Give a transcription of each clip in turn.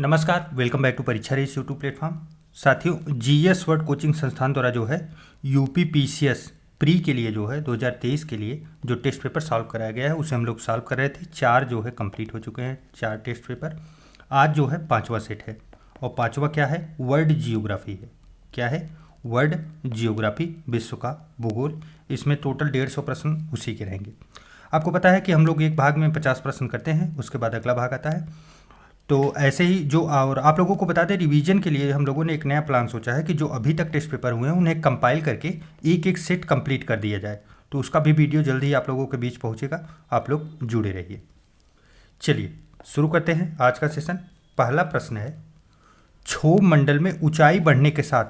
नमस्कार, welcome back to परीक्षा race YouTube platform. साथियों, जीएस वर्ड कोचिंग संस्थान द्वारा जो है यूपी पीसीएस प्री के लिए जो है 2023 के लिए जो टेस्ट पेपर सॉल्व कराया गया है उसे हम लोग सॉल्व कर रहे थे। 4 जो है कंप्लीट हो चुके हैं, 4 टेस्ट पेपर। आज जो है 5वां सेट है और 5वां क्या है? वर्ल्ड जियोग्राफी है। क्या है? वर्ल्ड जियोग्राफी, विश्व का भूगोल। इसमें टोटल 150 प्रश्न उसी के रहेंगे। आपको पता है कि हम लोग एक भाग में 50 प्रश्न करते हैं, उसके बाद अगला भाग आता है। तो ऐसे ही जो, और आप लोगों को बता दें, रिवीजन के लिए हम लोगों ने एक नया प्लान सोचा है कि जो अभी तक टेस्ट पेपर हुए हैं उन्हें कंपाइल करके एक एक सेट कंप्लीट कर दिया जाए। तो उसका भी वीडियो जल्दी ही आप लोगों के बीच पहुंचेगा, आप लोग जुड़े रहिए। चलिए शुरू करते हैं आज का सेशन। पहला प्रश्न है, क्षोभ मंडल में ऊंचाई बढ़ने के साथ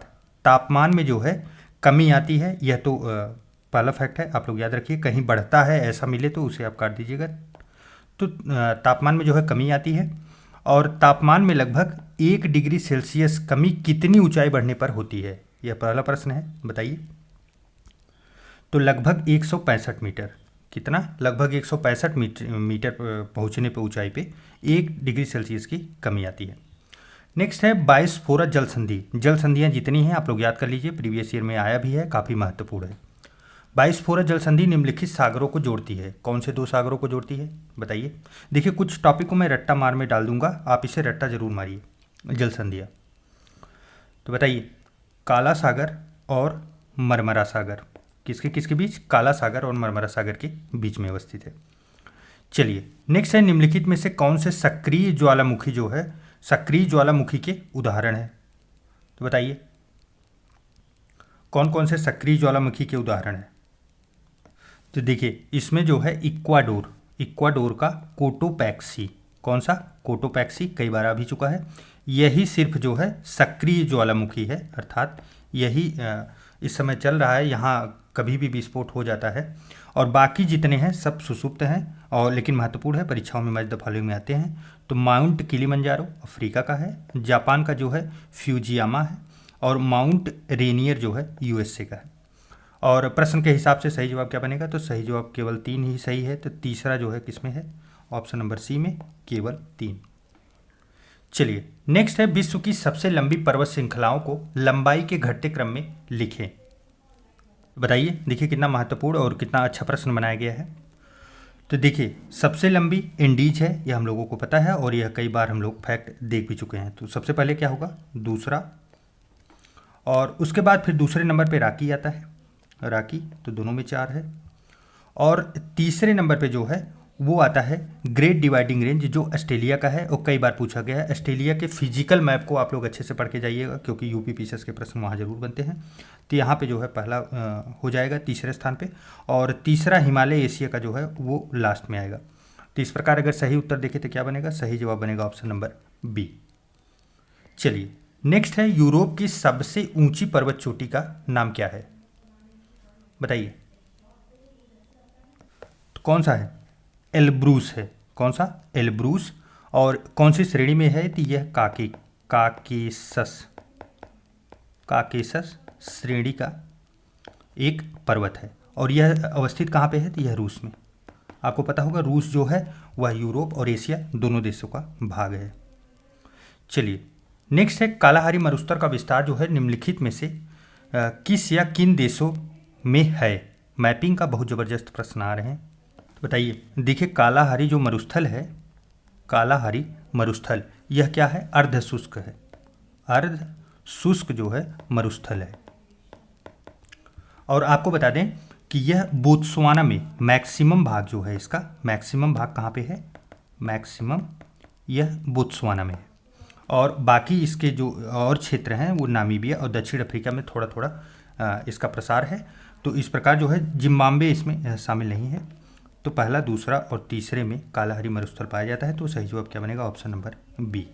तापमान में जो है कमी आती है। यह तो पहला फैक्ट है, आप लोग याद रखिए। कहीं बढ़ता है ऐसा मिले तो उसे आप काट दीजिएगा। तो तापमान में जो है कमी आती है और तापमान में लगभग 1 डिग्री सेल्सियस कमी कितनी ऊंचाई बढ़ने पर होती है? यह पहला प्रश्न है, बताइए। तो लगभग 165 मीटर। कितना? लगभग 165 मीटर पहुंचने पर ऊंचाई पे 1 डिग्री सेल्सियस की कमी आती है। नेक्स्ट है बायोस्फोरस जल संधि। जल संधियाँ जितनी हैं आप लोग याद कर लीजिए, प्रीवियस ईयर में आया भी है, काफ़ी महत्वपूर्ण है। बायोस्फोरस जल संधि निम्नलिखित सागरों को जोड़ती है। कौन से 2 सागरों को जोड़ती है, बताइए। देखिए, कुछ टॉपिक को मैं रट्टा मार में डाल दूंगा, आप इसे रट्टा जरूर मारिए। जल संधियाँ तो बताइए, काला सागर और मरमरा सागर। किसके किसके बीच? काला सागर और मरमरा सागर के बीच में अवस्थित है। चलिए नेक्स्ट है, निम्नलिखित में से कौन से सक्रिय ज्वालामुखी जो है सक्रिय ज्वालामुखी के उदाहरण है? तो बताइए कौन कौन से सक्रिय ज्वालामुखी के उदाहरण है। तो देखिए, इसमें जो है इक्वाडोर का कोटोपैक्सी। कौन सा? कोटोपैक्सी, कई बार आ भी चुका है। यही सिर्फ जो है सक्रिय ज्वालामुखी है, अर्थात यही इस समय चल रहा है, यहाँ कभी भी विस्फोट हो जाता है। और बाकी जितने हैं सब सुसुप्त हैं, और लेकिन महत्वपूर्ण है, परीक्षाओं में मैच द फॉलोइंग में आते हैं। तो माउंट किलिमंजारो अफ्रीका का है, जापान का जो है फ्यूजियामा है, और माउंट रेनियर जो है यूएसए का है। और प्रश्न के हिसाब से सही जवाब क्या बनेगा? तो सही जवाब केवल 3 ही सही है, तो तीसरा जो है किसमें है? ऑप्शन नंबर सी में, केवल 3। चलिए नेक्स्ट है, विश्व की सबसे लंबी पर्वत श्रृंखलाओं को लंबाई के घटते क्रम में लिखें। बताइए, देखिए कितना महत्वपूर्ण और कितना अच्छा प्रश्न बनाया गया है। तो देखिए, सबसे लंबी इंडीज है, यह हम लोगों को पता है और यह कई बार हम लोग फैक्ट देख भी चुके हैं। तो सबसे पहले क्या होगा? दूसरा, और उसके बाद फिर दूसरे नंबर पे राकी आता है, राकी, तो दोनों में 4 है। और तीसरे नंबर पे जो है वो आता है ग्रेट डिवाइडिंग रेंज, जो ऑस्ट्रेलिया का है और कई बार पूछा गया है। ऑस्ट्रेलिया के फिजिकल मैप को आप लोग अच्छे से पढ़ के जाइएगा, क्योंकि यूपी पीसीएस के प्रश्न वहाँ जरूर बनते हैं। तो यहाँ पे जो है पहला हो जाएगा तीसरे स्थान पे, और तीसरा हिमालय एशिया का जो है वो लास्ट में आएगा। तो इस प्रकार अगर सही उत्तर देखें तो क्या बनेगा? सही जवाब बनेगा ऑप्शन नंबर बी। चलिए नेक्स्ट है, यूरोप की सबसे ऊंची पर्वत चोटी का नाम क्या है? बताइए। तो कौन सा है? एल्ब्रूस है। कौन सा? एल्ब्रूस। और कौन सी श्रेणी में है? तो यह काकेसस श्रेणी का एक पर्वत है। और यह अवस्थित कहाँ पे है? तो यह रूस में। आपको पता होगा रूस जो है वह यूरोप और एशिया दोनों देशों का भाग है। चलिए नेक्स्ट है, कालाहारी मरुस्थल का विस्तार जो है निम्नलिखित में से किस या किन देशों में है? मैपिंग का बहुत ज़बरदस्त प्रश्न आ रहे हैं, बताइए। देखिए, कालाहारी जो मरुस्थल है, कालाहारी मरुस्थल, यह क्या है? अर्ध शुष्क है। अर्ध शुष्क जो है मरुस्थल है। और आपको बता दें कि यह बोत्सवाना में मैक्सिमम भाग जो है, इसका मैक्सिमम भाग कहाँ पे है? मैक्सिमम यह बोत्सवाना में है। और बाकी इसके जो और क्षेत्र हैं वो नामीबिया और दक्षिण अफ्रीका में थोड़ा थोड़ा इसका प्रसार है। तो इस प्रकार जो है जिम्बाब्वे इसमें शामिल नहीं है। तो पहला, दूसरा और तीसरे में कालाहारी मरुस्थल पाया जाता है। तो सही जवाब क्या बनेगा? Option number B.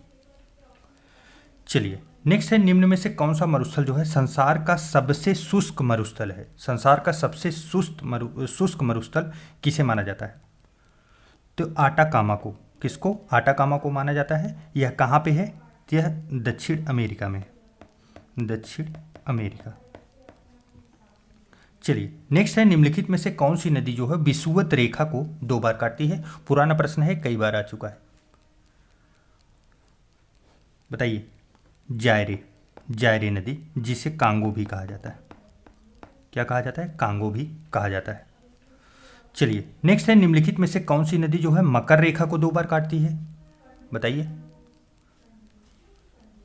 चलिए नेक्स्ट है, निम्न में से कौन सा मरुस्थल जो है संसार का सबसे शुष्क मरुस्थल है? संसार का सबसे शुष्क मरुस्थल किसे माना जाता है? तो आटाकामा को। किसको? आटाकामा को माना जाता है। यह कहाँ पे है? यह दक्षिण अमेरिका में, दक्षिण अमेरिका। चलिए नेक्स्ट है, निम्नलिखित में से कौन सी नदी जो है विषुवत रेखा को 2 बार काटती है? पुराना प्रश्न है, कई बार आ चुका है। बताइए। जायरे, जायरे नदी, जिसे कांगो भी कहा जाता है। क्या कहा जाता है? कांगो भी कहा जाता है। चलिए नेक्स्ट है, निम्नलिखित में से कौन सी नदी जो है मकर रेखा को 2 बार काटती है? बताइए।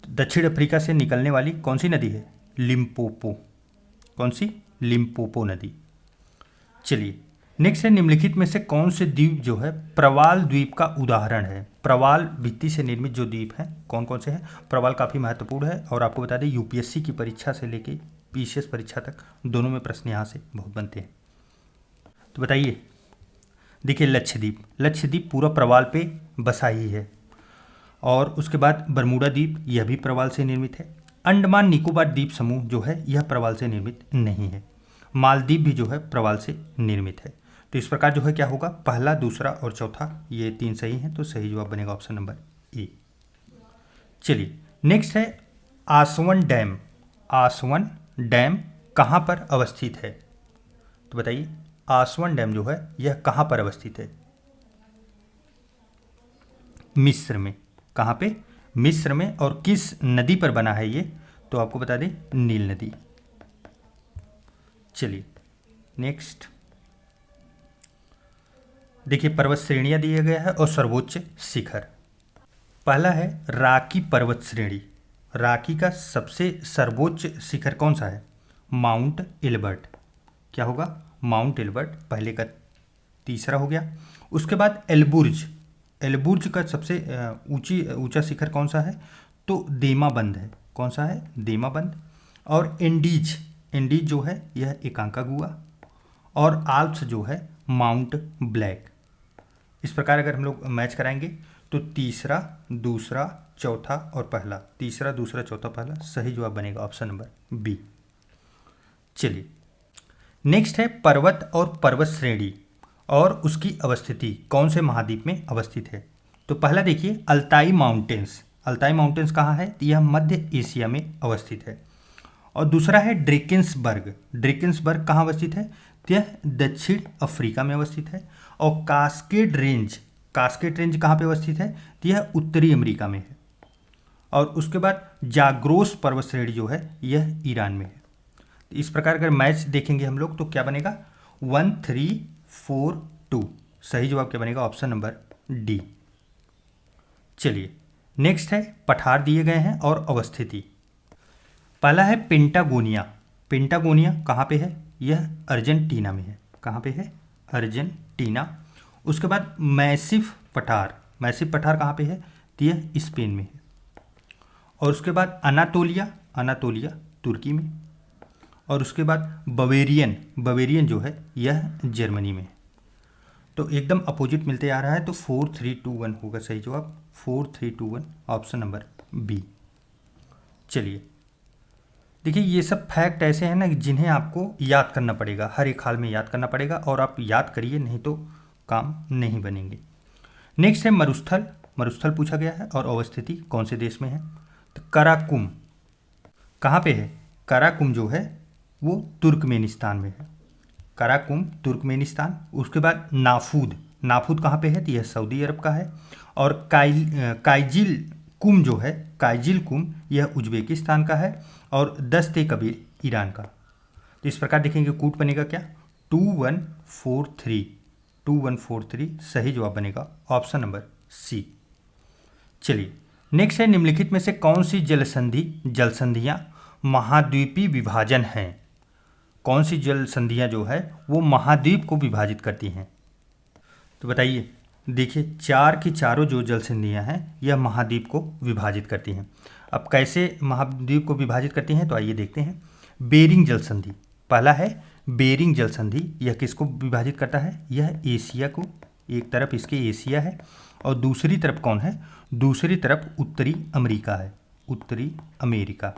दक्षिण अफ्रीका से निकलने वाली कौन सी नदी है? लिम्पोपो। कौन सी? लिम्पोपो नदी। चलिए नेक्स्ट है, निम्नलिखित में से कौन से द्वीप जो है प्रवाल द्वीप का उदाहरण है? प्रवाल भित्ति से निर्मित जो द्वीप हैं कौन कौन से हैं? प्रवाल काफ़ी महत्वपूर्ण है और आपको बता दें यूपीएससी की परीक्षा से लेके पीसीएस परीक्षा तक दोनों में प्रश्न यहाँ से बहुत बनते हैं। तो बताइए। देखिए लक्षद्वीप, लक्षद्वीप पूरा प्रवाल पे बसा ही है। और उसके बाद बरमूडा द्वीप, यह भी प्रवाल से निर्मित है। अंडमान निकोबार द्वीप समूह जो है यह प्रवाल से निर्मित नहीं है। मालदीव भी जो है प्रवाल से निर्मित है। तो इस प्रकार जो है क्या होगा, पहला, दूसरा और चौथा ये 3 सही हैं, तो सही जवाब बनेगा ऑप्शन नंबर ए। चलिए नेक्स्ट है, आसवन डैम। आसवन डैम कहाँ पर अवस्थित है? तो बताइए आसवन डैम जो है यह कहाँ पर अवस्थित है? मिस्र में। कहाँ पे? मिस्र में। और किस नदी पर बना है ये? तो आपको बता दें नील नदी। चलिए नेक्स्ट देखिए, पर्वत श्रेणियां दिया गया है और सर्वोच्च शिखर। पहला है राकी पर्वत श्रेणी। राकी का सबसे सर्वोच्च शिखर कौन सा है? Mount Elbert. क्या होगा? माउंट एल्बर्ट पहले का तीसरा हो गया। उसके बाद एलबुर्ज। एलबुर्ज का सबसे ऊंचा शिखर कौन सा है? तो देमाबंद है। कौन सा है? देमाबंद। और एंडीज, एंडीज जो है यह एकांकागुआ। और आल्प्स जो है माउंट ब्लैक। इस प्रकार अगर हम लोग मैच कराएंगे तो तीसरा, दूसरा, चौथा और पहला, तीसरा, दूसरा, चौथा, पहला, सही जवाब बनेगा ऑप्शन नंबर बी। चलिए नेक्स्ट है, पर्वत और पर्वत श्रेणी और उसकी अवस्थिति कौन से महाद्वीप में अवस्थित है? तो पहला देखिए अल्ताई माउंटेन्स। अल्ताई माउंटेन्स कहाँ है? यह मध्य एशिया में अवस्थित है। और दूसरा है ड्रेकेंसबर्ग। ड्रेकेंसबर्ग कहाँ अवस्थित है? यह दक्षिण अफ्रीका में अवस्थित है। और कास्केड रेंज, कास्केड रेंज कहाँ पे अवस्थित है? यह उत्तरी अमेरिका में है। और उसके बाद जाग्रोस पर्वत श्रेणी जो है यह ईरान में है। तो इस प्रकार अगर मैच देखेंगे हम लोग तो क्या बनेगा? 1, 3, 4, 2। सही जवाब क्या बनेगा? Option number D. चलिए नेक्स्ट है, पठार दिए गए हैं और अवस्थिति। पहला है पेंटागोनिया। पेंटागोनिया कहाँ पे है? यह अर्जेंटीना में है। कहाँ पे है? अर्जेंटीना। उसके बाद मैसिफ पठार। मैसिफ पठार कहाँ पे है? तो यह स्पेन में है। और उसके बाद अनातोलिया, अनातोलिया तुर्की में। और उसके बाद बवेरियन, बवेरियन जो है यह जर्मनी में है। तो एकदम अपोजिट मिलते आ रहा है, तो 4, 3, 2, 1 होगा सही जवाब। 4, 3, 2, 1 ऑप्शन नंबर बी। चलिए देखिए, ये सब फैक्ट ऐसे हैं ना जिन्हें आपको याद करना पड़ेगा, हर एक हाल में याद करना पड़ेगा। और आप याद करिए, नहीं तो काम नहीं बनेंगे। नेक्स्ट है मरुस्थल। मरुस्थल पूछा गया है और अवस्थिति कौन से देश में है? तो कराकुम कहाँ पे है? कराकुम जो है वो तुर्कमेनिस्तान में है। Karakum Turkmenistan. उसके बाद नाफूद, नाफूद कहाँ पे है? तो यह सऊदी अरब का है। और काइजिल कुम जो है, काइजिल कुम, यह उज्बेकिस्तान का है। और दस्ते कबीर ईरान का। तो इस प्रकार देखेंगे कूट बनेगा क्या? 2143, 2143 सही जवाब बनेगा ऑप्शन नंबर सी। चलिए नेक्स्ट है, निम्नलिखित में से कौन सी जल संधियाँ महाद्वीपीय विभाजन हैं? कौन सी जल संधियाँ जो है वो महाद्वीप को विभाजित करती हैं? तो बताइए। देखिए, 4 की चारों जो जल संधियाँ हैं यह महाद्वीप को विभाजित करती हैं। अब कैसे महाद्वीप को विभाजित करती हैं तो आइए देखते हैं। बेरिंग जल संधि, पहला है बेरिंग जल संधि। यह किसको विभाजित करता है? यह एशिया को, एक तरफ इसके एशिया है और दूसरी तरफ कौन है? दूसरी तरफ उत्तरी अमेरिका है, उत्तरी अमेरिका।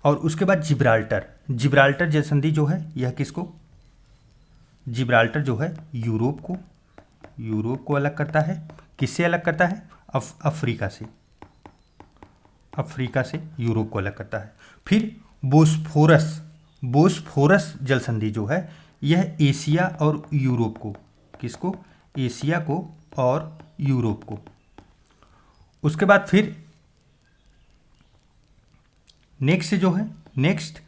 और उसके बाद जिब्राल्टर, जिब्राल्टर जल संधि जो है यह किसको? जिब्राल्टर जो है यूरोप को, यूरोप को अलग करता है। किससे अलग करता है? अफ्रीका से, अफ्रीका से यूरोप को अलग करता है। फिर बोस्फोरस, बोस्फोरस जल संधि जो है यह एशिया और यूरोप को, किसको? एशिया को और यूरोप को। उसके बाद फिर नेक्स्ट जो है, नेक्स्ट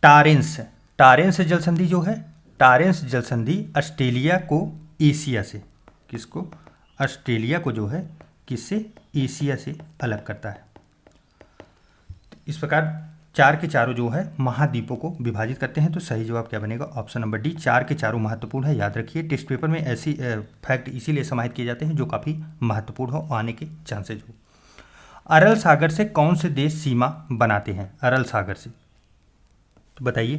टारेंस। टारेंस जल संधि जो है, टारेंस जल संधि ऑस्ट्रेलिया को एशिया से, किसको, ऑस्ट्रेलिया को जो है किससे, एशिया से अलग करता है। इस प्रकार चार के चारों जो है महाद्वीपों को विभाजित करते हैं। तो सही जवाब क्या बनेगा, ऑप्शन नंबर डी, चार के चारों महत्वपूर्ण है। याद रखिए टेस्ट पेपर में ऐसी फैक्ट इसीलिए समाहित किए जाते हैं जो काफ़ी महत्वपूर्ण हो, आने के चांसेज हो। अरल सागर से कौन से देश सीमा बनाते हैं, अरल सागर से, तो बताइए।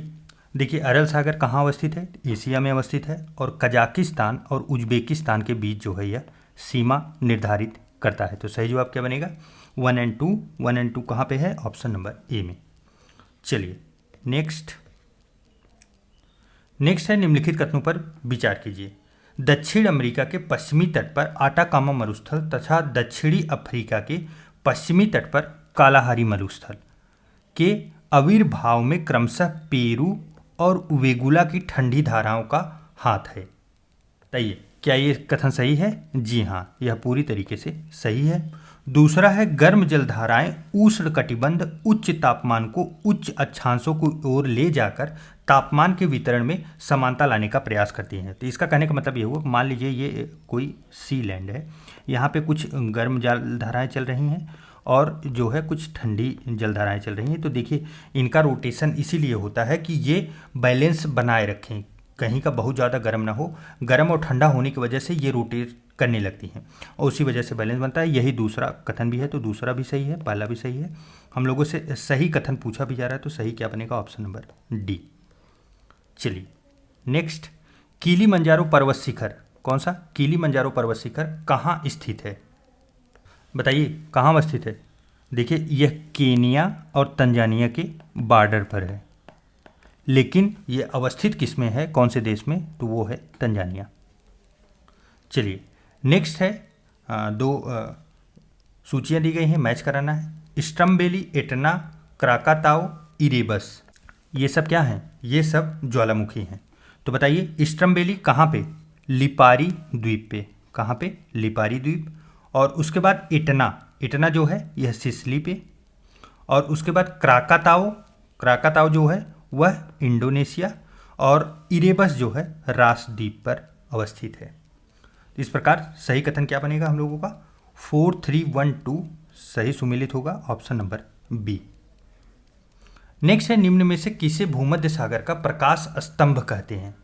देखिए अरल सागर कहाँ अवस्थित है, एशिया में अवस्थित है, और कजाकिस्तान और उज्बेकिस्तान के बीच जो है यह सीमा निर्धारित करता है। तो सही जवाब क्या बनेगा, 1 और 2, 1 और 2 कहाँ पे है, ऑप्शन नंबर ए में। चलिए नेक्स्ट है, निम्नलिखित कथनों पर विचार कीजिए। दक्षिण अमेरिका के पश्चिमी तट पर आटाकामा मरुस्थल तथा दक्षिणी अफ्रीका के पश्चिमी तट पर कालाहारी मरुस्थल के आविर्भाव में क्रमशः पेरू और उवेगुला की ठंडी धाराओं का हाथ है। बताइए क्या ये कथन सही है? जी हाँ, यह पूरी तरीके से सही है। दूसरा है, गर्म जलधाराएं उष्ण कटिबंध उच्च तापमान को उच्च अक्षांशों की ओर ले जाकर तापमान के वितरण में समानता लाने का प्रयास करती हैं। तो इसका कहने का मतलब ये हुआ, मान लीजिए ये कोई सी लैंड है, यहाँ पे कुछ गर्म जलधाराएं चल रही हैं और जो है कुछ ठंडी जलधाराएं चल रही हैं। तो देखिए इनका रोटेशन इसीलिए होता है कि ये बैलेंस बनाए रखें, कहीं का बहुत ज़्यादा गर्म ना हो, गर्म और ठंडा होने की वजह से ये रोटेट करने लगती हैं और उसी वजह से बैलेंस बनता है। यही दूसरा कथन भी है, तो दूसरा भी सही है, पहला भी सही है। हम लोगों से सही कथन पूछा भी जा रहा है, तो सही क्या बनेगा, ऑप्शन नंबर डी। चलिए नेक्स्ट, किलिमंजारो पर्वत शिखर, कौन सा, किलिमंजारो पर्वत शिखर कहाँ स्थित है, बताइए कहाँ स्थित है। देखिए यह केनिया और तंजानिया के बॉर्डर पर है, लेकिन ये अवस्थित किस में है, कौन से देश में, तो वो है तंजानिया। चलिए नेक्स्ट है, दो सूचियाँ दी गई हैं, मैच कराना है। स्ट्रम्बेली, एटना, क्राकाताओ, इरेबस, ये सब क्या हैं, ये सब ज्वालामुखी हैं। तो बताइए स्ट्रम्बेली कहाँ पे, लिपारी द्वीप पे, कहाँ पे, लिपारी द्वीप। और उसके बाद एटना, एटना जो है यह सिसिली पे। और उसके बाद क्राकाताओ, क्राकाताओ जो है वह इंडोनेशिया। और इरेबस जो है रास द्वीप पर अवस्थित है। इस प्रकार सही कथन क्या बनेगा हम लोगों का, 4, 3, 1, 2 सही सुमेलित होगा, ऑप्शन नंबर बी। नेक्स्ट है, निम्न में से किसे भूमध्य सागर का प्रकाश स्तंभ कहते हैं।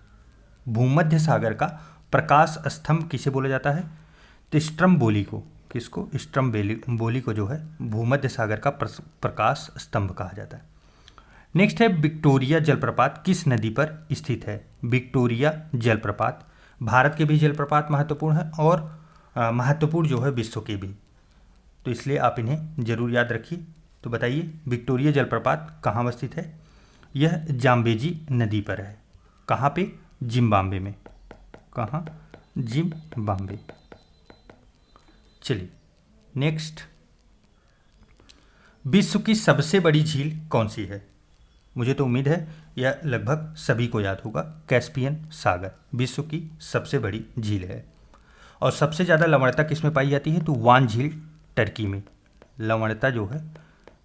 भूमध्य सागर का प्रकाश स्तंभ किसे बोला जाता है, तो स्ट्रम्बोली को, किसको, स्ट्रम्बोली को जो है भूमध्य सागर का प्रकाश स्तंभ कहा जाता है। नेक्स्ट है, विक्टोरिया जलप्रपात किस नदी पर स्थित है। विक्टोरिया जलप्रपात, भारत के भी जलप्रपात महत्वपूर्ण है और महत्वपूर्ण जो है विश्व के भी, तो इसलिए आप इन्हें जरूर याद रखिए। तो बताइए विक्टोरिया जलप्रपात कहाँ अवस्थित है, यह जाम्बेजी नदी पर है, कहाँ पे, जिम्बाब्वे में, कहाँ, जिम्बाब्वे। चलिए नेक्स्ट, विश्व की सबसे बड़ी झील कौन सी है। मुझे तो उम्मीद है यह लगभग सभी को याद होगा, कैस्पियन सागर विश्व की सबसे बड़ी झील है। और सबसे ज़्यादा लवणता किस में पाई जाती है, तो वान झील टर्की में लवणता जो है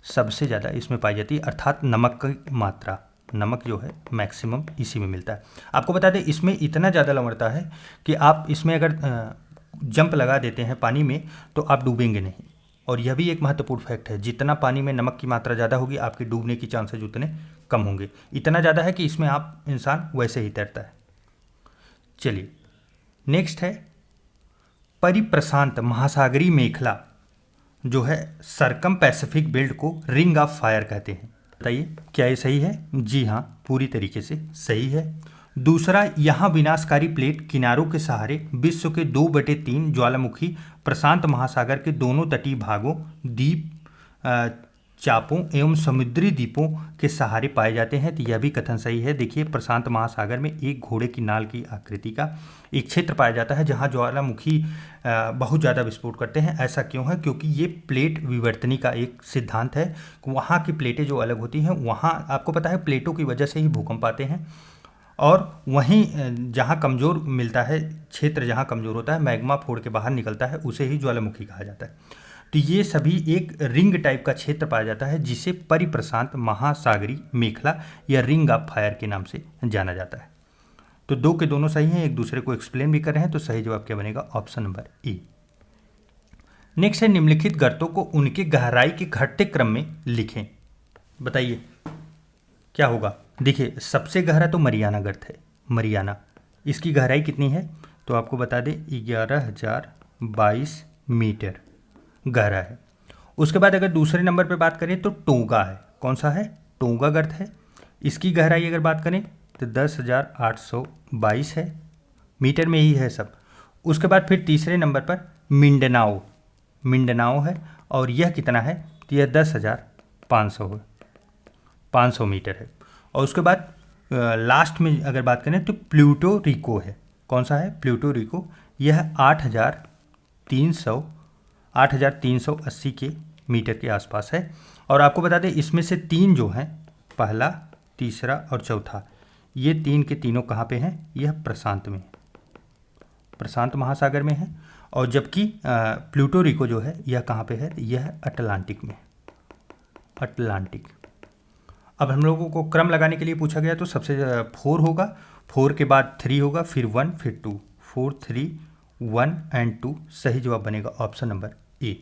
सबसे ज़्यादा इसमें पाई जाती है, अर्थात नमक की मात्रा, नमक जो है मैक्सिमम इसी में मिलता है। आपको बता दें इसमें इतना ज़्यादा लवणता है कि आप इसमें अगर जंप लगा देते हैं पानी में तो आप डूबेंगे नहीं। और यह भी एक महत्वपूर्ण फैक्ट है, जितना पानी में नमक की मात्रा ज़्यादा होगी आपके डूबने की चांसेज उतने कम होंगे। इतना ज़्यादा है कि इसमें आप इंसान वैसे ही तैरता है। चलिए नेक्स्ट है, परिप्रशांत महासागरीय मेखला जो है सरकम पैसिफिक बेल्ट को रिंग ऑफ फायर कहते हैं। बताइए क्या ये सही है, जी हाँ पूरी तरीके से सही है। दूसरा, यहाँ विनाशकारी प्लेट किनारों के सहारे विश्व के 2/3 ज्वालामुखी प्रशांत महासागर के दोनों तटीय भागों, द्वीप चापों एवं समुद्री द्वीपों के सहारे पाए जाते हैं। तो यह भी कथन सही है। देखिए प्रशांत महासागर में एक घोड़े की नाल की आकृति का एक क्षेत्र पाया जाता है जहां ज्वालामुखी बहुत ज़्यादा विस्फोट करते हैं। ऐसा क्यों है, क्योंकि ये प्लेट विवर्तनी का एक सिद्धांत है। वहाँ की प्लेटें जो अलग होती हैं, वहाँ आपको पता है प्लेटों की वजह से ही भूकंप आते हैं। और वहीं जहाँ कमज़ोर मिलता है, क्षेत्र जहाँ कमज़ोर होता है, मैग्मा फोड़ के बाहर निकलता है, उसे ही ज्वालामुखी कहा जाता है। तो ये सभी एक रिंग टाइप का क्षेत्र पाया जाता है जिसे परिप्रशांत महासागरीय मेखला या रिंग ऑफ फायर के नाम से जाना जाता है। तो दो के दोनों सही हैं, एक दूसरे को एक्सप्लेन भी कर रहे हैं, तो सही जवाब क्या बनेगा? Option number A. नेक्स्ट है निम्नलिखित गर्तों को उनके गहराई के घटते क्रम में लिखें। बताइए क्या होगा? देखिए सबसे गहरा तो मरियाना गर्त है, मरियाना। इसकी गहराई कितनी है? तो आपको बता दें 11,022 मीटर गहरा है। उसके बाद अगर दूसरे नंबर पे बात करें तो टोंगा है। कौन सा है? टोंगा गर्त है। इसकी गहराई अगर बात करें तो 10,822 है, मीटर में ही है सब। उसके बाद फिर तीसरे नंबर पर मिंडनाओ, मिंडनाओ है और यह कितना है? तो यह 10,500 है, 500 मीटर है। और उसके बाद लास्ट में अगर बात करें तो प्लूटो रिको है। कौन सा है? प्लूटो रिको। यह 8,380 के मीटर के आसपास है। और आपको बता दें इसमें से तीन जो हैं, पहला, तीसरा और चौथा, ये तीन के तीनों कहाँ पे हैं? यह प्रशांत में है, प्रशांत महासागर में है। और जबकि प्लूटो रिको जो है यह कहाँ पे है? यह अटलांटिक में, अटलांटिक। अब हम लोगों को क्रम लगाने के लिए पूछा गया तो सबसे 4 होगा, 4 के बाद 3 होगा, फिर 1, फिर 2, 4, 3, 1 एंड 2। सही जवाब बनेगा ऑप्शन नंबर ए।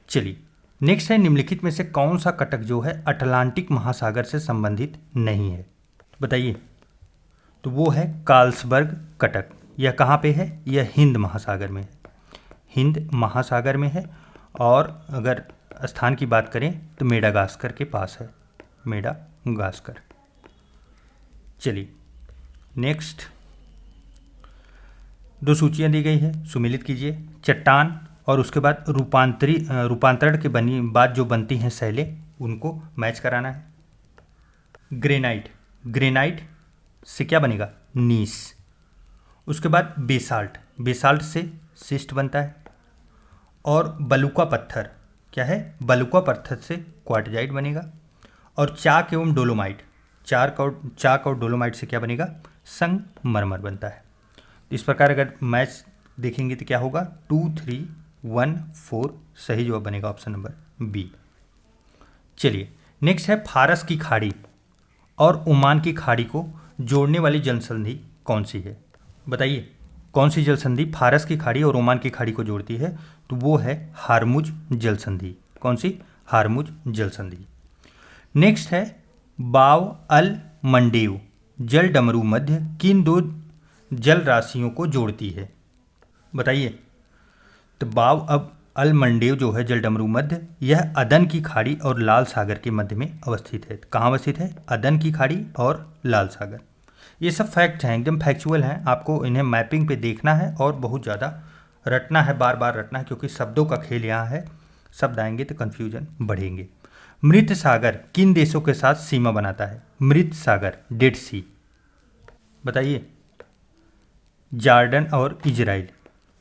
चलिए नेक्स्ट है निम्नलिखित में से कौन सा कटक जो है अटलांटिक महासागर से संबंधित नहीं है? बताइए। तो वो है कार्लसबर्ग कटक। यह कहाँ पे है? यह हिंद महासागर में है, हिंद महासागर में है। और अगर स्थान की बात करें तो मेडागास्कर के पास है, मेडागास्कर। चलिए नेक्स्ट, दो सूचियां दी गई है, सुमिलित कीजिए। चट्टान और उसके बाद रूपांतरण के बनी बाद जो बनती हैं शैलें, उनको मैच कराना है। ग्रेनाइट, ग्रेनाइट से क्या बनेगा? नीस। उसके बाद बेसाल्ट, बेसाल्ट से सिस्ट बनता है। और बलुका पत्थर, क्या है? बलुका पत्थर से क्वार्टजाइट बनेगा। और चाक एवं डोलोमाइट, चाक और डोलोमाइट से क्या बनेगा? संगमरमर बनता है। इस प्रकार अगर मैच देखेंगे तो क्या होगा? 2, 3, 1, 4। सही जवाब बनेगा ऑप्शन नंबर बी। चलिए नेक्स्ट है फारस की खाड़ी और ओमान की खाड़ी को जोड़ने वाली जलसंधि कौन सी है? बताइए कौन सी जलसंधि फारस की खाड़ी और ओमान की खाड़ी को जोड़ती है? तो वो है हारमुज जलसंधि। कौन सी? हारमुज जलसंधि। नेक्स्ट है बाव अल मंडेव जल डमरू मध्य किन दो जल राशियों को जोड़ती है? बताइए। तो बाव अब अल मंडेव जो है जल डमरू मध्य, यह अदन की खाड़ी और लाल सागर के मध्य में अवस्थित है। कहाँ अवस्थित है? अदन की खाड़ी और लाल सागर। ये सब फैक्ट हैं, एकदम फैक्चुअल हैं। आपको इन्हें मैपिंग पे देखना है और बहुत ज़्यादा रटना है, बार बार रटना है, क्योंकि शब्दों का खेल यहाँ है। शब्द आएंगे तो कन्फ्यूजन बढ़ेंगे। मृत सागर किन देशों के साथ सीमा बनाता है? मृत सागर, डेड सी। बताइए। जॉर्डन और इजराइल,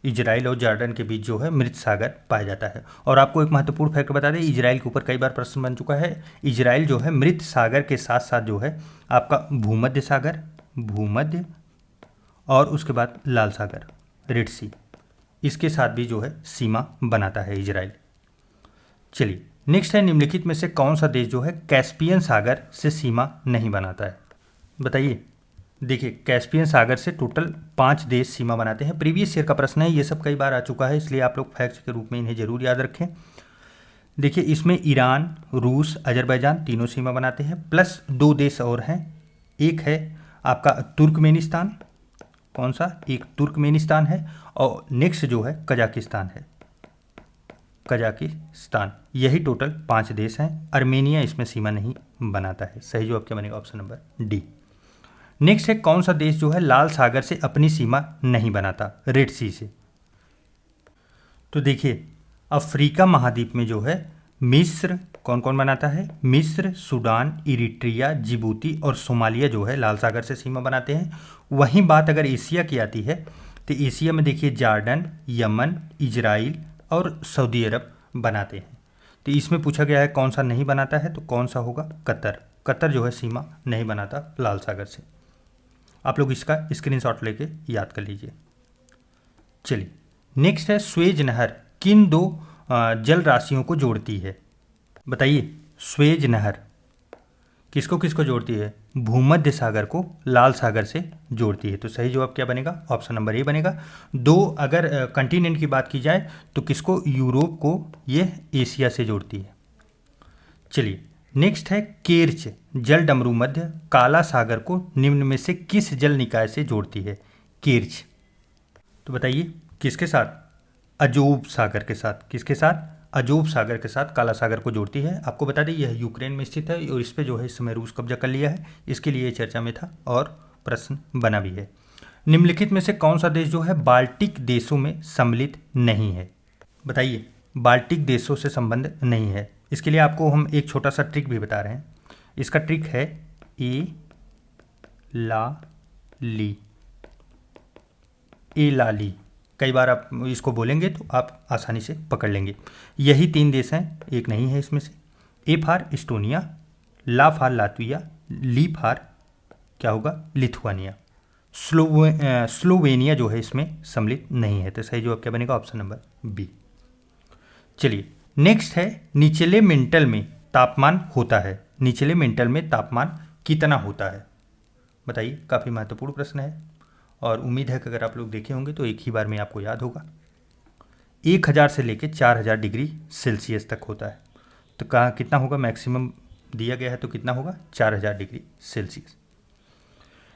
इजराइल और जॉर्डन के बीच जो है मृत सागर पाया जाता है। और आपको एक महत्वपूर्ण फैक्ट बता दें, इजराइल के ऊपर कई बार प्रश्न बन चुका है। इजराइल जो है मृत सागर के साथ साथ जो है आपका भूमध्य सागर, भूमध्य, और उसके बाद लाल सागर, रेड सी, इसके साथ भी जो है सीमा बनाता है इजराइल। चलिए नेक्स्ट है निम्नलिखित में से कौन सा देश जो है कैस्पियन सागर से सीमा नहीं बनाता है? बताइए। देखिए कैस्पियन सागर से टोटल 5 देश सीमा बनाते हैं। प्रीवियस ईयर का प्रश्न है, ये सब कई बार आ चुका है, इसलिए आप लोग फैक्ट्स के रूप में इन्हें जरूर याद रखें। देखिए इसमें ईरान, रूस, अजरबैजान तीनों सीमा बनाते हैं, प्लस 2 देश और हैं। एक है आपका तुर्कमेनिस्तान। कौन सा? एक तुर्कमेनिस्तान है। और नेक्स्ट जो है कजाकिस्तान है, कजाकिस्तान। यही टोटल 5 देश हैं। अर्मेनिया इसमें सीमा नहीं बनाता है। सही जवाब क्या बनेगा? Option number D. नेक्स्ट है कौन सा देश जो है लाल सागर से अपनी सीमा नहीं बनाता? रेड सी से। तो देखिए अफ्रीका महाद्वीप में जो है मिस्र, कौन कौन बनाता है? मिस्र, सूडान, इरिट्रिया, जिबूती और सोमालिया जो है लाल सागर से सीमा बनाते हैं। वहीं बात अगर एशिया की आती है तो एशिया में देखिए जॉर्डन, यमन, इजराइल और सऊदी अरब बनाते हैं। तो इसमें पूछा गया है कौन सा नहीं बनाता है, तो कौन सा होगा? कतर। कतर जो है सीमा नहीं बनाता लाल सागर से। आप लोग इसका स्क्रीनशॉट लेके याद कर लीजिए। चलिए नेक्स्ट है स्वेज नहर किन दो जल राशियों को जोड़ती है? बताइए। स्वेज नहर किसको किसको जोड़ती है? भूमध्य सागर को लाल सागर से जोड़ती है। तो सही जवाब क्या बनेगा? ऑप्शन नंबर ए बनेगा। दो, अगर कंटिनेंट की बात की जाए तो किसको? यूरोप को ये एशिया से जोड़ती है। चलिए, नेक्स्ट है केर्च जल डमरू मध्य काला सागर को निम्न में से किस जल निकाय से जोड़ती है? केर्च। तो बताइए किसके साथ? अजोब सागर के साथ। किसके साथ? अजोब सागर के साथ काला सागर को जोड़ती है। आपको बता दें यह यूक्रेन में स्थित है और इस पे जो है इस समय रूस कब्जा कर लिया है, इसके लिए चर्चा में था और प्रश्न बना भी है। निम्नलिखित में से कौन सा देश जो है बाल्टिक देशों में सम्मिलित नहीं है? बताइए। बाल्टिक देशों से संबंध नहीं है, इसके लिए आपको हम एक छोटा सा ट्रिक भी बता रहे हैं। इसका ट्रिक है ए ला ली। ए ला ली, कई बार आप इसको बोलेंगे तो आप आसानी से पकड़ लेंगे। यही 3 देश हैं, एक नहीं है इसमें से। ए फॉर इस्टोनिया, ला फॉर लातविया, ली फॉर क्या होगा? लिथुआनिया। स्लोवेनिया जो है इसमें सम्मिलित नहीं है। तो सही जवाब क्या बनेगा? Option number B. चलिए, नेक्स्ट है निचले मेंटल में तापमान होता है। निचले मेंटल में तापमान कितना होता है? बताइए, काफ़ी महत्वपूर्ण प्रश्न है और उम्मीद है कि अगर आप लोग देखे होंगे तो एक ही बार में आपको याद होगा। 1000 से लेकर 4000 डिग्री सेल्सियस तक होता है। तो कहाँ कितना होगा? मैक्सिमम दिया गया है तो कितना होगा? 4000 डिग्री सेल्सियस।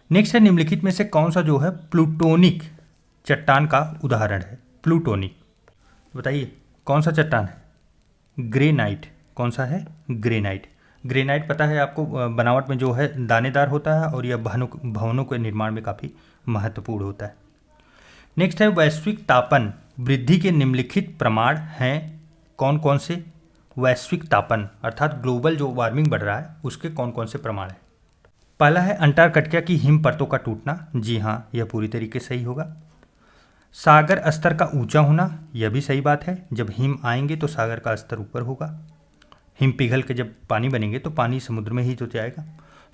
नेक्स्ट है निम्नलिखित में से कौन सा जो है प्लूटोनिक चट्टान का उदाहरण है? प्लूटोनिक, बताइए कौन सा चट्टान है? ग्रेनाइट। कौन सा है? ग्रेनाइट। ग्रेनाइट पता है आपको, बनावट में जो है दानेदार होता है और यह भवनों के निर्माण में काफ़ी महत्वपूर्ण होता है। नेक्स्ट है वैश्विक तापन वृद्धि के निम्नलिखित प्रमाण हैं कौन कौन से? वैश्विक तापन अर्थात ग्लोबल जो वार्मिंग बढ़ रहा है उसके कौन कौन से प्रमाण हैं? पहला है अंटार्कटिका की हिम परतों का टूटना। जी हाँ, यह पूरी तरीके से सही होगा। सागर स्तर का ऊंचा होना, यह भी सही बात है। जब हिम आएंगे तो सागर का स्तर ऊपर होगा। हिम पिघल के जब पानी बनेंगे तो पानी समुद्र में ही तो जाएगा।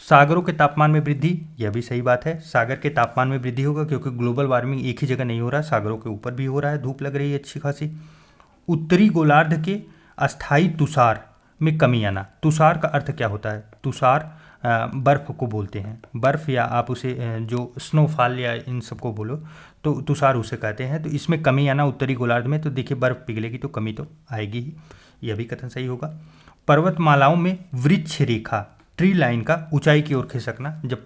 सागरों के तापमान में वृद्धि, यह भी सही बात है। सागर के तापमान में वृद्धि होगा क्योंकि ग्लोबल वार्मिंग एक ही जगह नहीं हो रहा, सागरों के ऊपर भी हो रहा है, धूप लग रही है अच्छी खासी। उत्तरी गोलार्ध के अस्थायी तुषार में कमी आना। तुषार का अर्थ क्या होता है? तुषार बर्फ़ को बोलते हैं। बर्फ़ या आप उसे जो स्नोफॉल या इन सबको बोलो तो तुषार उसे कहते हैं। तो इसमें कमी आना उत्तरी गोलार्ध में, तो देखिए बर्फ़ पिघलेगी तो कमी तो आएगी ही, यह भी कथन सही होगा। पर्वतमालाओं में वृक्ष रेखा ट्री लाइन का ऊंचाई की ओर खिसकना। जब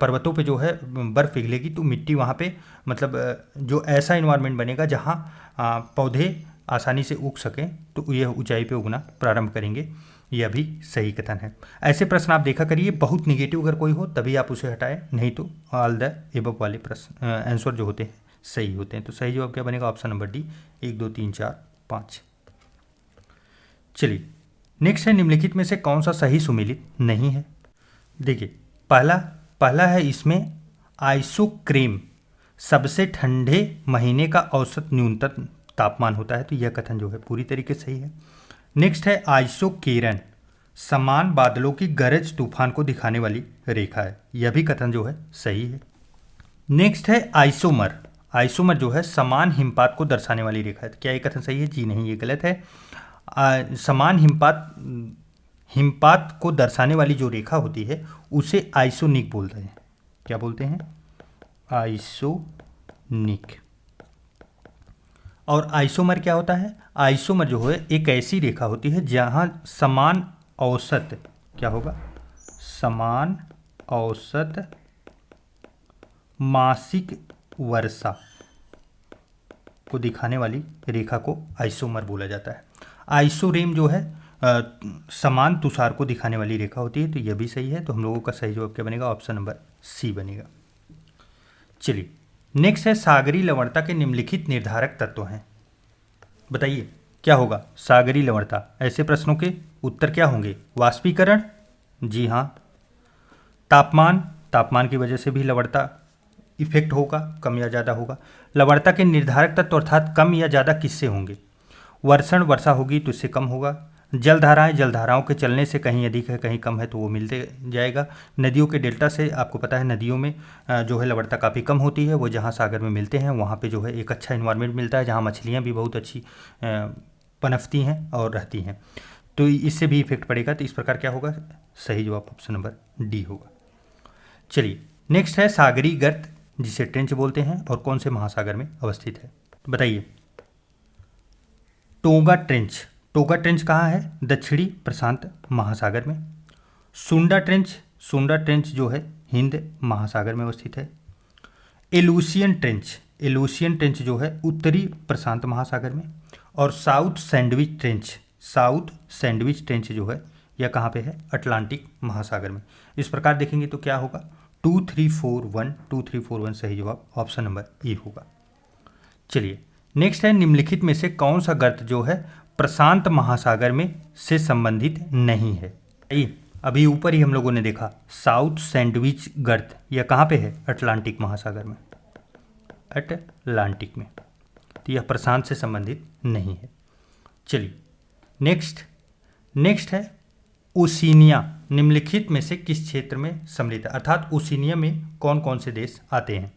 पर्वतों पे जो है बर्फ़ पिघलेगी तो मिट्टी वहाँ पे मतलब जो ऐसा इन्वायरमेंट बनेगा जहाँ पौधे आसानी से उग सकें तो यह ऊंचाई पे उगना प्रारंभ करेंगे, यह भी सही कथन है। ऐसे प्रश्न आप देखा करिए, बहुत निगेटिव अगर कोई हो तभी आप उसे हटाएं, नहीं तो ऑल द एबव वाले प्रश्न आंसर जो होते हैं सही होते हैं। तो सही जवाब क्या बनेगा? Option number D, 1 2 3 4 5। चलिए, नेक्स्ट है निम्नलिखित में से कौन सा सही सुमेलित नहीं है? देखिए, पहला है इसमें आइसोक्रेम सबसे ठंडे महीने का औसत न्यूनतम तापमान होता है, तो यह कथन जो है पूरी तरीके से सही है। नेक्स्ट है आइसोकेरन समान बादलों की गरज तूफान को दिखाने वाली रेखा है, यह भी कथन जो है सही है। नेक्स्ट है आइसोमर। आइसोमर जो है समान हिमपात को दर्शाने वाली रेखा है, तो क्या ये कथन सही है? जी नहीं, ये गलत है। समान हिमपात को दर्शाने वाली जो रेखा होती है उसे आइसोनिक बोलते हैं। क्या बोलते हैं? आइसोनिक। और आइसोमर क्या होता है? आइसोमर जो है एक ऐसी रेखा होती है जहां समान औसत क्या होगा? समान औसत मासिक वर्षा को दिखाने वाली रेखा को आइसोमर बोला जाता है। आइसोरेम जो है समान तुषार को दिखाने वाली रेखा होती है, तो यह भी सही है। तो हम लोगों का सही जवाब क्या बनेगा? ऑप्शन नंबर सी बनेगा। चलिए, नेक्स्ट है सागरी लवणता के निम्नलिखित निर्धारक तत्व हैं। बताइए क्या होगा सागरी लवणता? ऐसे प्रश्नों के उत्तर क्या होंगे? वाष्पीकरण, जी हाँ। तापमान की वजह से भी लवणता इफेक्ट होगा, कम या ज़्यादा होगा। लवणता के निर्धारक तत्व अर्थात कम या ज़्यादा किससे होंगे? वर्षण, वर्षा होगी तो इससे कम होगा। जलधाराओं के चलने से कहीं अधिक है कहीं कम है तो वो मिलते जाएगा। नदियों के डेल्टा से आपको पता है नदियों में जो है लवणता काफ़ी कम होती है, वो जहाँ सागर में मिलते हैं वहाँ पे जो है एक अच्छा इन्वायरमेंट मिलता है, जहाँ मछलियाँ भी बहुत अच्छी पनपती हैं और रहती हैं, तो इससे भी इफेक्ट पड़ेगा। तो इस प्रकार क्या होगा, सही जवाब ऑप्शन नंबर डी होगा। चलिए नेक्स्ट है सागरी गर्त, जिसे ट्रेंच बोलते हैं, और कौन से महासागर में अवस्थित है। तो बताइए, टोगा ट्रेंच, टोगा ट्रेंच कहाँ है, दक्षिणी प्रशांत महासागर में। सुंडा ट्रेंच, सुंडा ट्रेंच जो है हिंद महासागर में अवस्थित है। एलूसियन ट्रेंच, एलूसियन ट्रेंच जो है उत्तरी प्रशांत महासागर में। और south sandwich trench, south sandwich trench जो है यह कहाँ पे है, अटलांटिक महासागर में। इस प्रकार देखेंगे तो क्या होगा, 2341, 2341 सही जवाब ऑप्शन नंबर ए होगा। चलिए नेक्स्ट है, निम्नलिखित में से कौन सा गर्त जो है प्रशांत महासागर में से संबंधित नहीं है। अभी ऊपर ही हम लोगों ने देखा साउथ सैंडविच गर्त, यह कहाँ पे है, अटलांटिक महासागर में, अटलांटिक में, तो यह प्रशांत से संबंधित नहीं है। चलिए नेक्स्ट है ओशिनिया, निम्नलिखित में से किस क्षेत्र में सम्मिलित है, अर्थात ओशिनिया में कौन कौन से देश आते हैं,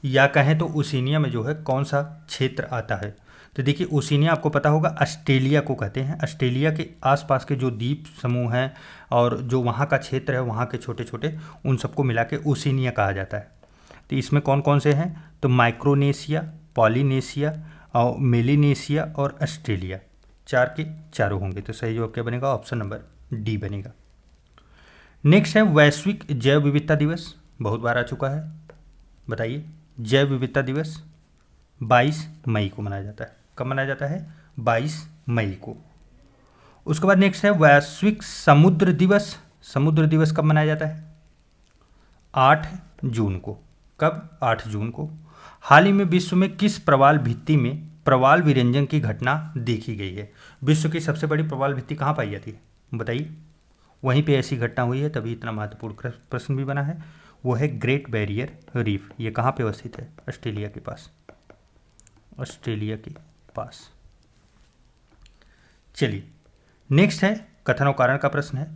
या कहें तो ओशिनिया में जो है कौन सा क्षेत्र आता है। तो देखिए ओशिनिया आपको पता होगा ऑस्ट्रेलिया को कहते हैं। ऑस्ट्रेलिया के आसपास के जो द्वीप समूह हैं और जो वहाँ का क्षेत्र है, वहाँ के छोटे छोटे, उन सबको मिला के ओशिनिया कहा जाता है। तो इसमें कौन कौन से हैं, तो माइक्रोनेशिया, पॉलिनेशिया और मेलिनेशिया और ऑस्ट्रेलिया, चार के चारों होंगे। तो सही जवाब क्या बनेगा, ऑप्शन नंबर डी बनेगा। नेक्स्ट है वैश्विक जैव विविधता दिवस, बहुत बार आ चुका है। बताइए, जैव विविधता दिवस 22 मई को मनाया जाता है। कब मनाया जाता है, 22 मई को। उसके बाद नेक्स्ट है वैश्विक समुद्र दिवस, समुद्र दिवस कब मनाया जाता है, 8 जून को। कब, 8 जून को। हाल ही में विश्व में किस प्रवाल भित्ति में प्रवाल विरंजन की घटना देखी गई है। विश्व की सबसे बड़ी प्रवाल भित्ति कहाँ पाई जाती है, बताइए। वहीं पे ऐसी घटना हुई है, तभी इतना महत्वपूर्ण प्रश्न भी बना है। वो है ग्रेट बैरियर रीफ, ये कहाँ पे अवस्थित है, ऑस्ट्रेलिया के पास, ऑस्ट्रेलिया के पास। चलिए नेक्स्ट है कथन और कारण का प्रश्न है,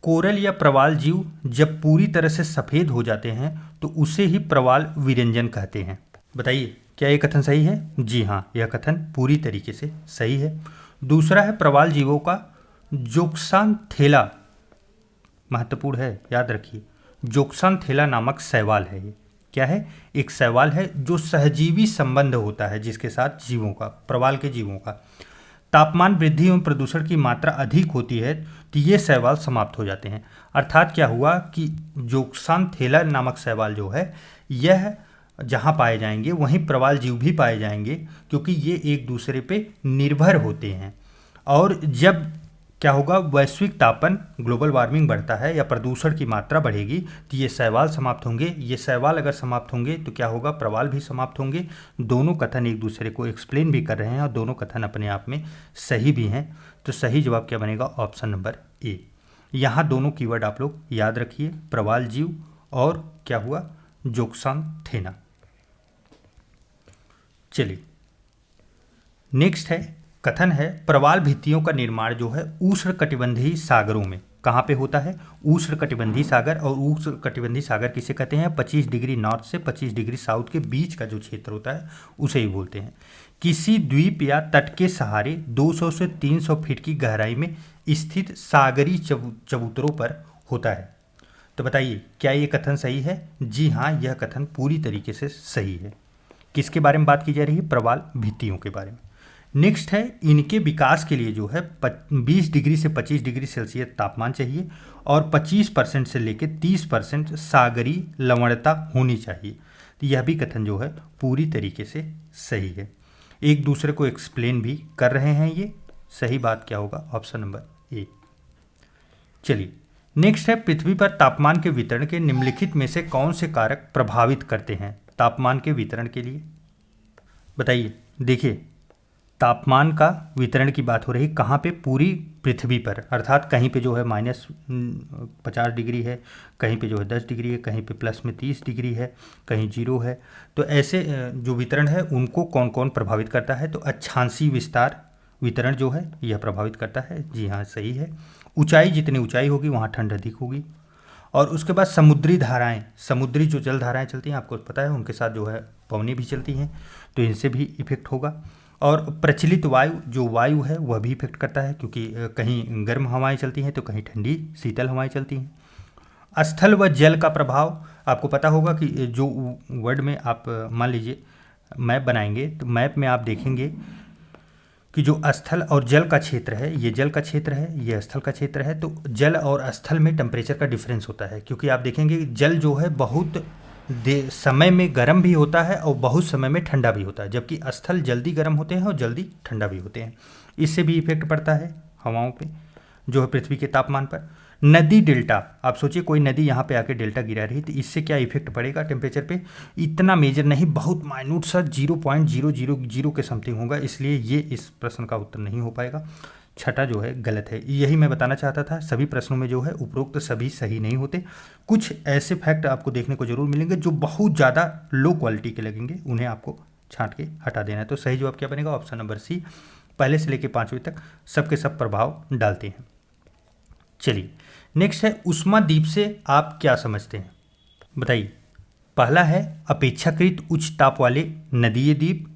कोरल या प्रवाल जीव जब पूरी तरह से सफ़ेद हो जाते हैं तो उसे ही प्रवाल विरंजन कहते हैं। बताइए क्या ये कथन सही है, जी हाँ, यह कथन पूरी तरीके से सही है। दूसरा है प्रवाल जीवों का जोक्सानथेला, महत्वपूर्ण है, याद रखिए, जोक्सानथेला नामक शैवाल है। ये क्या है, एक शैवाल है जो सहजीवी संबंध होता है जिसके साथ जीवों का, प्रवाल के जीवों का। तापमान वृद्धि एवं प्रदूषण की मात्रा अधिक होती है तो ये शैवाल समाप्त हो जाते हैं। अर्थात क्या हुआ कि जोक्सानथेला नामक शैवाल जो है, यह जहाँ पाए जाएंगे वहीं प्रवाल जीव भी पाए जाएंगे, क्योंकि ये एक दूसरे पे निर्भर होते हैं। और जब क्या होगा, वैश्विक तापन, ग्लोबल वार्मिंग बढ़ता है या प्रदूषण की मात्रा बढ़ेगी तो ये शैवाल समाप्त होंगे। ये शैवाल अगर समाप्त होंगे तो क्या होगा, प्रवाल भी समाप्त होंगे। दोनों कथन एक दूसरे को एक्सप्लेन भी कर रहे हैं और दोनों कथन अपने आप में सही भी हैं। तो सही जवाब क्या बनेगा, ऑप्शन नंबर ए। यहाँ दोनों कीवर्ड आप लोग याद रखिए, प्रवाल जीव और क्या हुआ, जोक्सानथेला। चलिए नेक्स्ट है कथन है, प्रवाल भित्तियों का निर्माण जो है उष्णकटिबंधीय सागरों में कहाँ पे होता है, उष्णकटिबंधीय सागर। और उष्णकटिबंधीय सागर किसे कहते हैं, 25 डिग्री नॉर्थ से 25 डिग्री साउथ के बीच का जो क्षेत्र होता है उसे ही बोलते हैं। किसी द्वीप या तट के सहारे 200 से 300 फीट की गहराई में स्थित सागरी चबूतरों पर होता है। तो बताइए क्या ये कथन सही है, जी हाँ, यह कथन पूरी तरीके से सही है। किसके बारे में बात की जा रही है, प्रवाल भित्तियों के बारे में। नेक्स्ट है, इनके विकास के लिए जो है 20 डिग्री से 25 डिग्री सेल्सियस तापमान चाहिए और 25% से लेकर 30% सागरी लवणता होनी चाहिए। तो यह भी कथन जो है पूरी तरीके से सही है। एक दूसरे को एक्सप्लेन भी कर रहे हैं ये। सही बात क्या होगा, ऑप्शन नंबर ए। चलिए नेक्स्ट है, पृथ्वी पर तापमान के वितरण के निम्नलिखित में से कौन से कारक प्रभावित करते हैं तापमान के वितरण के लिए। बताइए, देखिए तापमान का वितरण की बात हो रही कहाँ पे, पूरी पृथ्वी पर। अर्थात कहीं पे जो है -50 डिग्री है, कहीं पे जो है 10 डिग्री है, कहीं पे प्लस में 30 डिग्री है, कहीं 0 है। तो ऐसे जो वितरण है उनको कौन कौन प्रभावित करता है, तो अक्षांशीय विस्तार वितरण जो है यह प्रभावित करता है, जी हाँ सही है। ऊंचाई, जितनी ऊंचाई होगी वहाँ ठंड अधिक होगी। और उसके बाद समुद्री धाराएं, समुद्री जो जल धाराएं चलती हैं आपको पता है, उनके साथ जो है पवनें भी चलती हैं, तो इनसे भी इफेक्ट होगा। और प्रचलित वायु, जो वायु है वह भी इफेक्ट करता है, क्योंकि कहीं गर्म हवाएं चलती हैं तो कहीं ठंडी शीतल हवाएं चलती हैं। स्थल व जल का प्रभाव, आपको पता होगा कि जो वर्ड में आप मान लीजिए मैप बनाएंगे तो मैप में आप देखेंगे कि जो स्थल और जल का क्षेत्र है, ये जल का क्षेत्र है, ये स्थल का क्षेत्र है, तो जल और स्थल में टेम्परेचर का डिफरेंस होता है, क्योंकि आप देखेंगे कि जल जो है बहुत समय में गर्म भी होता है और बहुत समय में ठंडा भी होता है, जबकि स्थल जल्दी गर्म होते हैं और जल्दी ठंडा भी होते हैं। इससे भी इफेक्ट पड़ता है हवाओं पे, जो है पृथ्वी के तापमान पर। नदी डेल्टा, आप सोचिए कोई नदी यहाँ पे आके डेल्टा गिरा रही, तो इससे क्या इफेक्ट पड़ेगा टेम्परेचर पे? इतना मेजर नहीं, बहुत माइन्यूट सा 0.000 के समथिंग होगा, इसलिए ये इस प्रश्न का उत्तर नहीं हो पाएगा। छठा जो है गलत है। यही मैं बताना चाहता था, सभी प्रश्नों में जो है उपरोक्त सभी सही नहीं होते। कुछ ऐसे फैक्ट आपको देखने को जरूर मिलेंगे जो बहुत ज़्यादा लो क्वालिटी के लगेंगे, उन्हें आपको छांट के हटा देना है। तो सही जवाब क्या बनेगा? ऑप्शन नंबर सी, पहले से लेकर 5वीं तक सबके सब प्रभाव डालते हैं। चलिए नेक्स्ट है उष्मादीप से आप क्या समझते हैं, बताइए। पहला है अपेक्षाकृत उच्च ताप वाले नदीय द्वीप,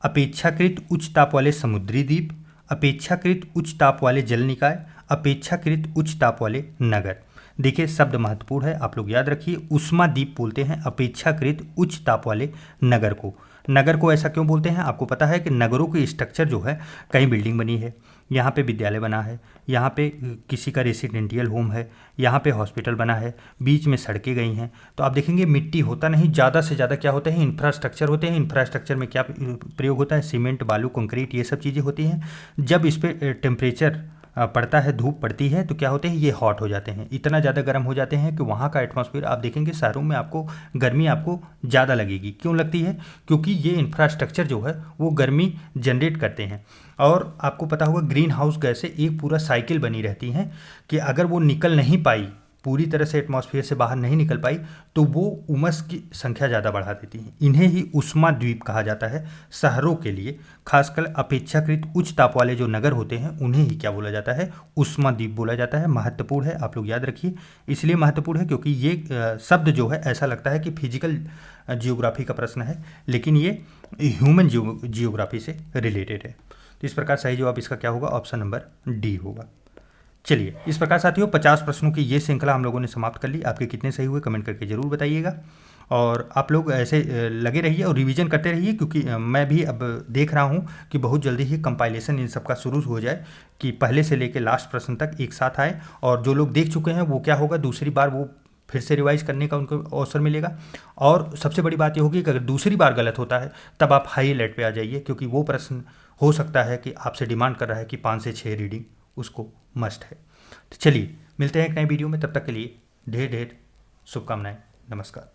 अपेक्षाकृत उच्च ताप वाले समुद्री द्वीप, अपेक्षाकृत उच्च ताप वाले जल निकाय, अपेक्षाकृत उच्च ताप वाले नगर। देखिए शब्द महत्वपूर्ण है, आप लोग याद रखिए। उष्मादीप बोलते हैं अपेक्षाकृत उच्च ताप वाले नगर को। नगर को ऐसा क्यों बोलते हैं? आपको पता है कि नगरों की स्ट्रक्चर जो है, कहीं बिल्डिंग बनी है, यहाँ पे विद्यालय बना है, यहाँ पे किसी का रेसिडेंशियल होम है, यहाँ पे हॉस्पिटल बना है, बीच में सड़कें गई हैं, तो आप देखेंगे मिट्टी होता नहीं, ज़्यादा से ज़्यादा क्या होते हैं? इंफ्रास्ट्रक्चर होते हैं। इंफ्रास्ट्रक्चर में क्या प्रयोग होता है? सीमेंट, बालू, कंक्रीट, ये सब चीज़ें होती हैं। जब इस पर टेम्परेचर पड़ता है, धूप पड़ती है, तो क्या होते हैं? ये हॉट हो जाते हैं, इतना ज़्यादा गर्म हो जाते हैं कि वहाँ का एटमॉस्फेयर आप देखेंगे शहरों में आपको गर्मी आपको ज़्यादा लगेगी। क्यों लगती है? क्योंकि ये इंफ्रास्ट्रक्चर जो है वो गर्मी जनरेट करते हैं। और आपको पता होगा ग्रीन हाउस गैसें एक पूरा साइकिल बनी रहती हैं कि अगर वो निकल नहीं पाई, पूरी तरह से एटमॉस्फेयर से बाहर नहीं निकल पाई, तो वो उमस की संख्या ज़्यादा बढ़ा देती हैं। इन्हें ही उष्मा द्वीप कहा जाता है। शहरों के लिए खासकर अपेक्षाकृत उच्च ताप वाले जो नगर होते हैं उन्हें ही क्या बोला जाता है? उष्मा द्वीप बोला जाता है। महत्वपूर्ण है, आप लोग याद रखिए। इसलिए महत्वपूर्ण है क्योंकि ये शब्द जो है ऐसा लगता है कि फिजिकल जियोग्राफी का प्रश्न है, लेकिन ये ह्यूमन जियोग्राफी से रिलेटेड है। तो इस प्रकार सही जवाब इसका क्या होगा? ऑप्शन नंबर डी होगा। चलिए इस प्रकार साथियों 50 प्रश्नों की ये श्रृंखला हम लोगों ने समाप्त कर ली। आपके कितने सही हुए कमेंट करके ज़रूर बताइएगा, और आप लोग ऐसे लगे रहिए और रिवीजन करते रहिए, क्योंकि मैं भी अब देख रहा हूँ कि बहुत जल्दी ही कंपाइलेशन इन सब का शुरू हो जाए, कि पहले से लेकर लास्ट प्रश्न तक एक साथ आए, और जो लोग देख चुके हैं वो क्या होगा, दूसरी बार वो फिर से रिवाइज करने का उनको अवसर मिलेगा। और सबसे बड़ी बात ये होगी कि अगर दूसरी बार गलत होता है तब आप हाई अलर्ट पे आ जाइए, क्योंकि वो प्रश्न हो सकता है कि आपसे डिमांड कर रहा है कि 5 से 6 रीडिंग उसको मस्ट है। तो चलिए मिलते हैं एक नए वीडियो में, तब तक के लिए ढेर ढेर शुभकामनाएं। नमस्कार।